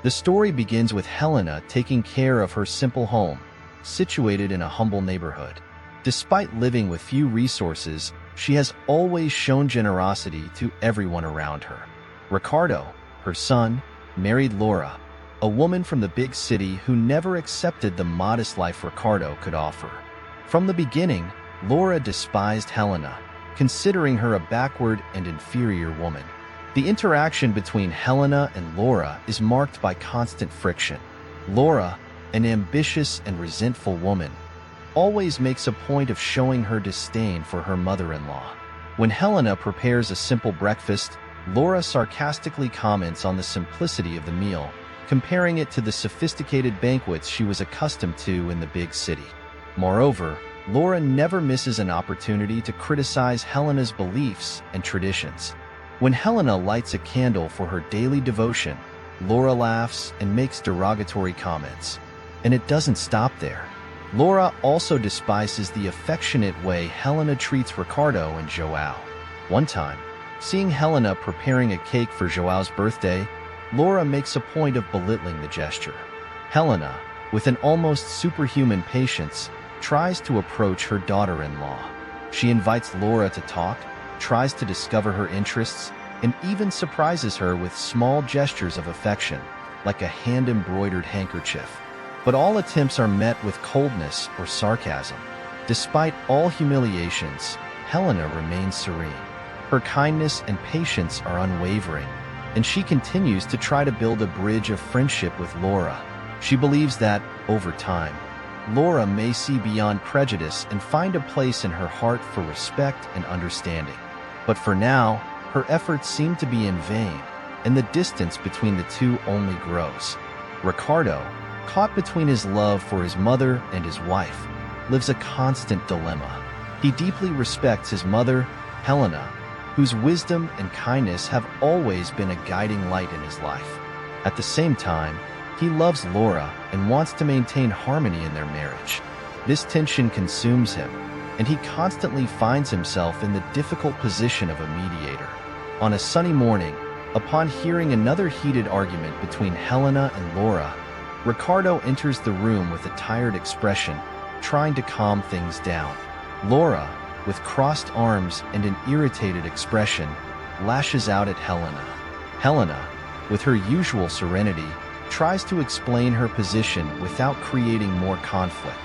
The story begins with Helena taking care of her simple home, situated in a humble neighborhood. Despite living with few resources, she has always shown generosity to everyone around her. Ricardo, her son, married Laura, a woman from the big city who never accepted the modest life Ricardo could offer. From the beginning, Laura despised Helena, considering her a backward and inferior woman. The interaction between Helena and Laura is marked by constant friction. Laura, an ambitious and resentful woman, always makes a point of showing her disdain for her mother-in-law. When Helena prepares a simple breakfast, Laura sarcastically comments on the simplicity of the meal, comparing it to the sophisticated banquets she was accustomed to in the big city. Moreover, Laura never misses an opportunity to criticize Helena's beliefs and traditions. When Helena lights a candle for her daily devotion, Laura laughs and makes derogatory comments. And it doesn't stop there. Laura also despises the affectionate way Helena treats Ricardo and João. One time, seeing Helena preparing a cake for João's birthday, Laura makes a point of belittling the gesture. Helena, with an almost superhuman patience, tries to approach her daughter-in-law. She invites Laura to talk, tries to discover her interests, and even surprises her with small gestures of affection, like a hand-embroidered handkerchief. But all attempts are met with coldness or sarcasm. Despite all humiliations, Helena remains serene. Her kindness and patience are unwavering, and she continues to try to build a bridge of friendship with Laura. She believes that, over time, Laura may see beyond prejudice and find a place in her heart for respect and understanding. But for now, her efforts seem to be in vain, and the distance between the two only grows. Ricardo, caught between his love for his mother and his wife, lives a constant dilemma. He deeply respects his mother, Helena, whose wisdom and kindness have always been a guiding light in his life. At the same time, he loves Laura and wants to maintain harmony in their marriage. This tension consumes him, and he constantly finds himself in the difficult position of a mediator. On a sunny morning, upon hearing another heated argument between Helena and Laura, Ricardo enters the room with a tired expression, trying to calm things down. Laura, with crossed arms and an irritated expression, lashes out at Helena. Helena, with her usual serenity, tries to explain her position without creating more conflict.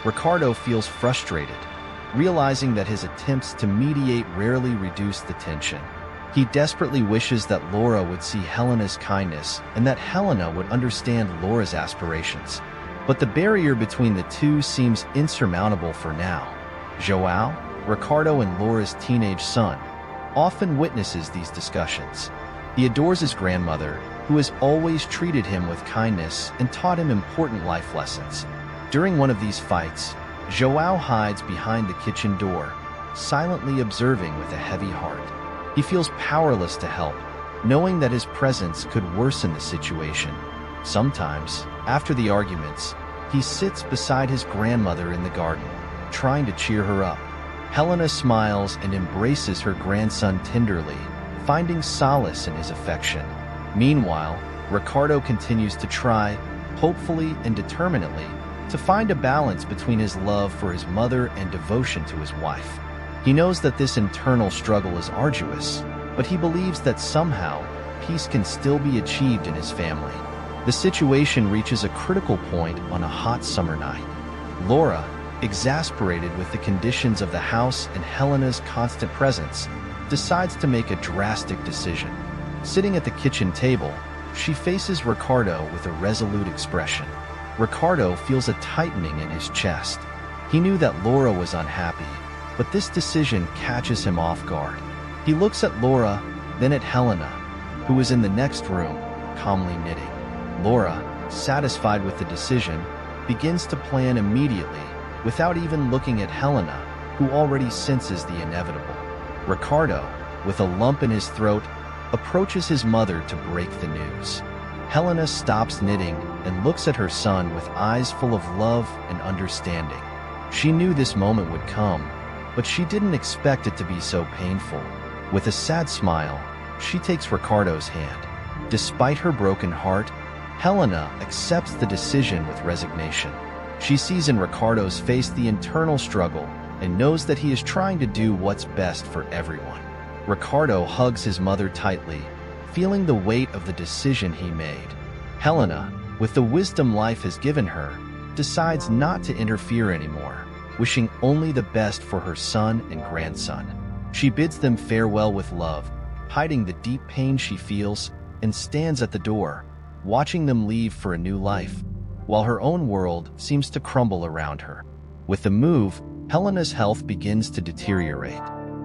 Ricardo feels frustrated, realizing that his attempts to mediate rarely reduce the tension. He desperately wishes that Laura would see Helena's kindness and that Helena would understand Laura's aspirations. But the barrier between the two seems insurmountable for now. João, Ricardo and Laura's teenage son, often witnesses these discussions. He adores his grandmother, who has always treated him with kindness and taught him important life lessons. During one of these fights, João hides behind the kitchen door, silently observing with a heavy heart. He feels powerless to help, knowing that his presence could worsen the situation. Sometimes, after the arguments, he sits beside his grandmother in the garden, trying to cheer her up. Helena smiles and embraces her grandson tenderly, finding solace in his affection. Meanwhile, Ricardo continues to try, hopefully and determinedly, to find a balance between his love for his mother and devotion to his wife. He knows that this internal struggle is arduous, but he believes that somehow, peace can still be achieved in his family. The situation reaches a critical point on a hot summer night. Laura, exasperated with the conditions of the house and Helena's constant presence, decides to make a drastic decision. Sitting at the kitchen table, she faces Ricardo with a resolute expression. Ricardo feels a tightening in his chest. He knew that Laura was unhappy, but this decision catches him off guard. He looks at Laura, then at Helena, who is in the next room, calmly knitting. Laura, satisfied with the decision, begins to plan immediately, without even looking at Helena, who already senses the inevitable. Ricardo, with a lump in his throat, approaches his mother to break the news. Helena stops knitting and looks at her son with eyes full of love and understanding. She knew this moment would come, but she didn't expect it to be so painful. With a sad smile, she takes Ricardo's hand. Despite her broken heart, Helena accepts the decision with resignation. She sees in Ricardo's face the internal struggle and knows that he is trying to do what's best for everyone. Ricardo hugs his mother tightly, feeling the weight of the decision he made. Helena, with the wisdom life has given her, decides not to interfere anymore, wishing only the best for her son and grandson. She bids them farewell with love, hiding the deep pain she feels, and stands at the door, watching them leave for a new life, while her own world seems to crumble around her. With the move, Helena's health begins to deteriorate.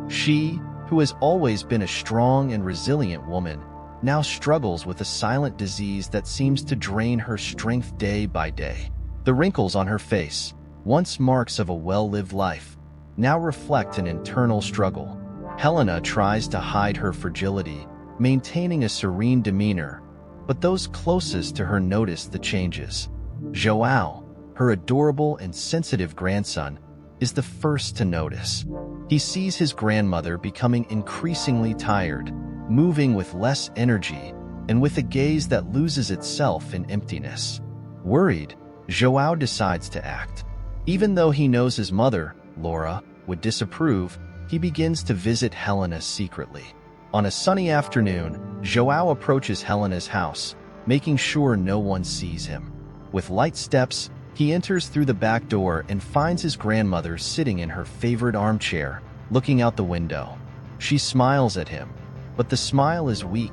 She, who has always been a strong and resilient woman, now struggles with a silent disease that seems to drain her strength day by day. The wrinkles on her face, once marks of a well-lived life, now reflect an internal struggle. Helena tries to hide her fragility, maintaining a serene demeanor, but those closest to her notice the changes. João, her adorable and sensitive grandson, is the first to notice. He sees his grandmother becoming increasingly tired, moving with less energy, and with a gaze that loses itself in emptiness. Worried, João decides to act. Even though he knows his mother, Laura, would disapprove, he begins to visit Helena secretly. On a sunny afternoon, João approaches Helena's house, making sure no one sees him. With light steps, he enters through the back door and finds his grandmother sitting in her favorite armchair, looking out the window. She smiles at him, but the smile is weak,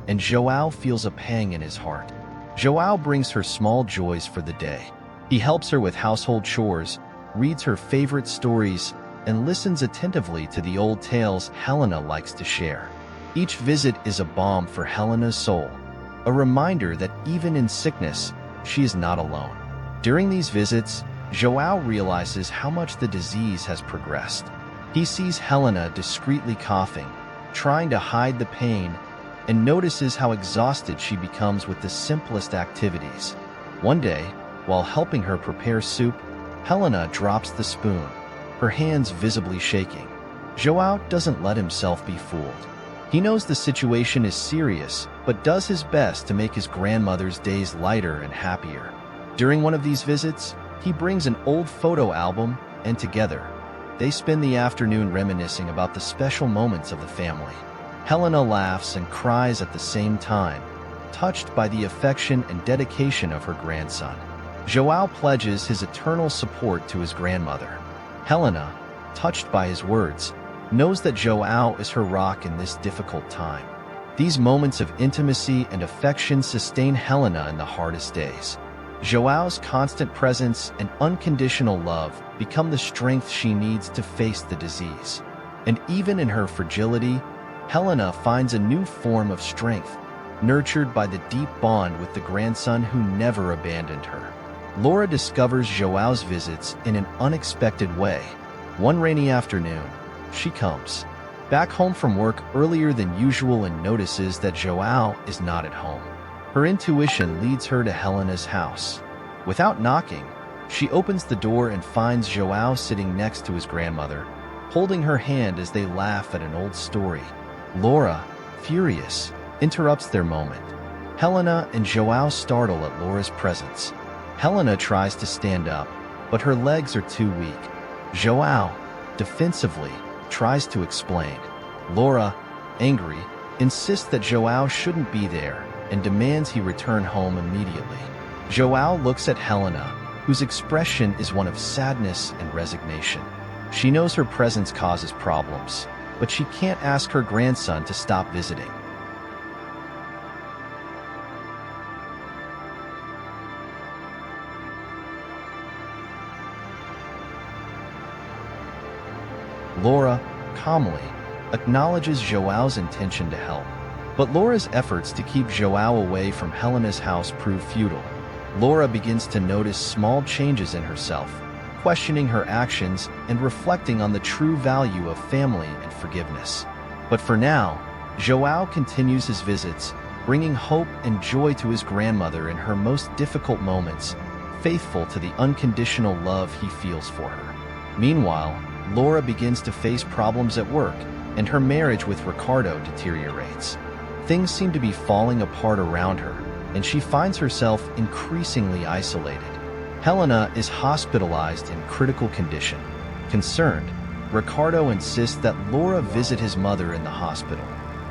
and João feels a pang in his heart. João brings her small joys for the day. He helps her with household chores, reads her favorite stories, and listens attentively to the old tales Helena likes to share. Each visit is a balm for Helena's soul, a reminder that even in sickness, she is not alone. During these visits, João realizes how much the disease has progressed. He sees Helena discreetly coughing, trying to hide the pain, and notices how exhausted she becomes with the simplest activities. One day, while helping her prepare soup, Helena drops the spoon, her hands visibly shaking. João doesn't let himself be fooled. He knows the situation is serious, but does his best to make his grandmother's days lighter and happier. During one of these visits, he brings an old photo album, and together, they spend the afternoon reminiscing about the special moments of the family. Helena laughs and cries at the same time, touched by the affection and dedication of her grandson. João pledges his eternal support to his grandmother. Helena, touched by his words, knows that João is her rock in this difficult time. These moments of intimacy and affection sustain Helena in the hardest days. João's constant presence and unconditional love become the strength she needs to face the disease. And even in her fragility, Helena finds a new form of strength, nurtured by the deep bond with the grandson who never abandoned her. Laura discovers João's visits in an unexpected way. One rainy afternoon, she comes back home from work earlier than usual and notices that João is not at home. Her intuition leads her to Helena's house. Without knocking, she opens the door and finds João sitting next to his grandmother, holding her hand as they laugh at an old story. Laura, furious, interrupts their moment. Helena and João startle at Laura's presence. Helena tries to stand up, but her legs are too weak. João, defensively, tries to explain. Laura, angry, insists that João shouldn't be there and demands he return home immediately. João looks at Helena, whose expression is one of sadness and resignation. She knows her presence causes problems, but she can't ask her grandson to stop visiting. Laura, calmly, acknowledges João's intention to help. But Laura's efforts to keep João away from Helena's house prove futile. Laura begins to notice small changes in herself, questioning her actions and reflecting on the true value of family and forgiveness. But for now, João continues his visits, bringing hope and joy to his grandmother in her most difficult moments, faithful to the unconditional love he feels for her. Meanwhile, Laura begins to face problems at work, and her marriage with Ricardo deteriorates. Things seem to be falling apart around her, and she finds herself increasingly isolated. Helena is hospitalized in critical condition. Concerned, Ricardo insists that Laura visit his mother in the hospital.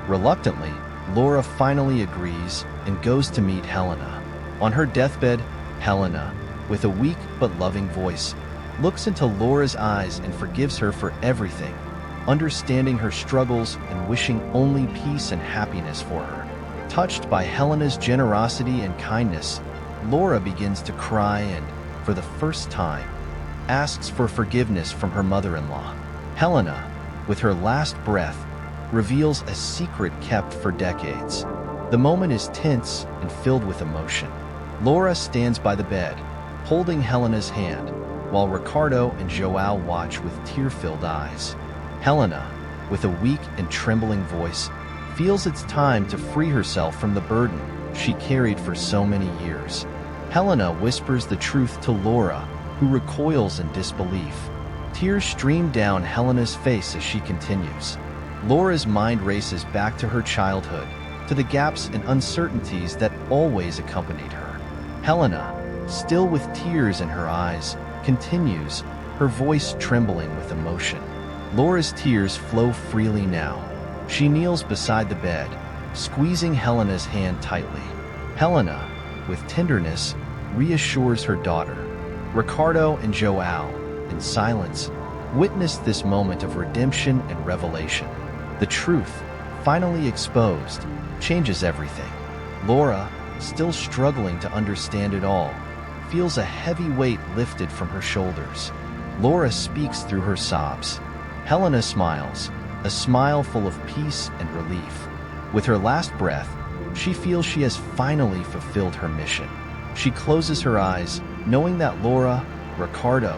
Reluctantly, Laura finally agrees and goes to meet Helena. On her deathbed, Helena, with a weak but loving voice, looks into Laura's eyes and forgives her for everything, understanding her struggles and wishing only peace and happiness for her. Touched by Helena's generosity and kindness, Laura begins to cry and, for the first time, asks for forgiveness from her mother-in-law. Helena, with her last breath, reveals a secret kept for decades. The moment is tense and filled with emotion. Laura stands by the bed, holding Helena's hand, while Ricardo and Joao watch with tear-filled eyes. Helena, with a weak and trembling voice, feels it's time to free herself from the burden she carried for so many years. Helena whispers the truth to Laura, who recoils in disbelief. Tears stream down Helena's face as she continues. Laura's mind races back to her childhood, to the gaps and uncertainties that always accompanied her. Helena, still with tears in her eyes, continues, her voice trembling with emotion. Laura's tears flow freely now. She kneels beside the bed, squeezing Helena's hand tightly. Helena, with tenderness, reassures her daughter. Ricardo and Joao, in silence, witness this moment of redemption and revelation. The truth, finally exposed, changes everything. Laura, still struggling to understand it all, feels a heavy weight lifted from her shoulders. Laura speaks through her sobs. Helena smiles, a smile full of peace and relief. With her last breath, she feels she has finally fulfilled her mission. She closes her eyes, knowing that Laura, Ricardo,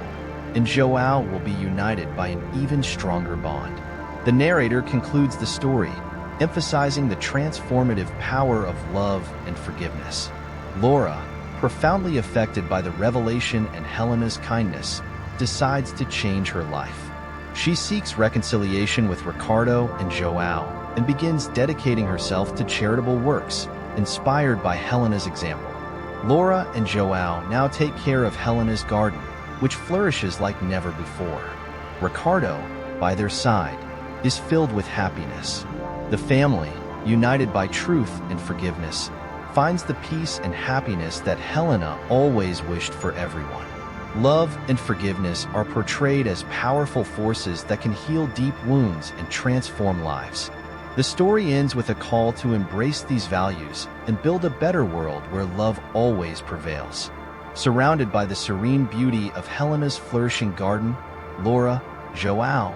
and Joao will be united by an even stronger bond. The narrator concludes the story, emphasizing the transformative power of love and forgiveness. Laura, profoundly affected by the revelation and Helena's kindness, decides to change her life. She seeks reconciliation with Ricardo and Joao and begins dedicating herself to charitable works, inspired by Helena's example. Laura and Joao now take care of Helena's garden, which flourishes like never before. Ricardo, by their side, is filled with happiness. The family, united by truth and forgiveness, finds the peace and happiness that Helena always wished for everyone. Love and forgiveness are portrayed as powerful forces that can heal deep wounds and transform lives. The story ends with a call to embrace these values and build a better world where love always prevails. Surrounded by the serene beauty of Helena's flourishing garden, Laura, Joao,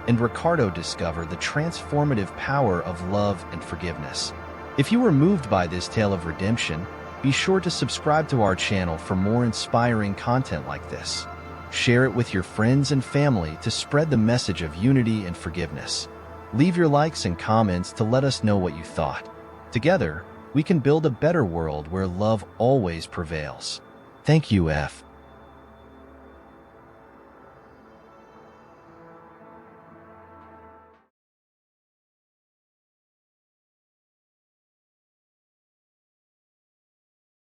and Ricardo discover the transformative power of love and forgiveness. If you were moved by this tale of redemption, be sure to subscribe to our channel for more inspiring content like this. Share it with your friends and family to spread the message of unity and forgiveness. Leave your likes and comments to let us know what you thought. Together, we can build a better world where love always prevails. Thank you, F.